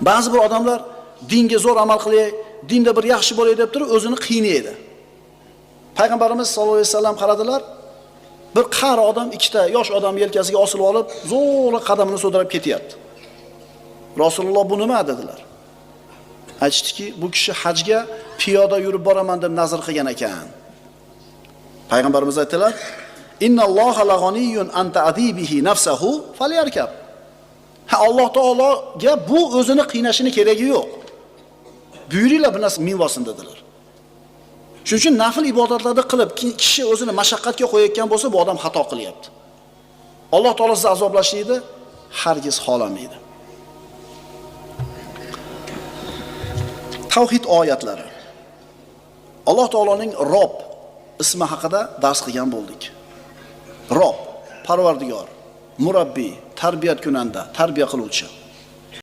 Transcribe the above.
Ba'zi bir odamlar dinga zo'r amal qilay, dinda bir yaxshi bo'lay deb turib o'zini qiynaydi. Payg'ambarimiz sollallohu alayhi vasallam qaradilar, bir qari odam ikkita yosh odam yelkasiga osilib olib, zo'rg'a qadamini so'dirib ketyapti. Rasululloh bu nima dedilar? Aytishdiki, bu kishi hajga piyoda yurib boraman deb nazr qilgan ekan. Payg'ambarimiz aytdilar: "Innalloha lag'aniyyun an ta'dibihi nafsahu falyarkab." Alloh taologa bu o'zini qiynashini keragi yo'q. Buyuringlar bu narsa minvosin dedilar. Shuning uchun nafil ibodatlarni qilib, kishi o'zini mashaqqatga qo'yayotgan bo'lsa, bu odam xato qilyapti. Alloh taolo sizni azoblashni hargiz xohlamaydi. Tavhid oyatlari. Alloh taoloning Rob ismi haqida dars qilgan bo'ldik. Rob, Parvardigor, murabbiy, tarbiyat kunanda, tarbiya qiluvchi.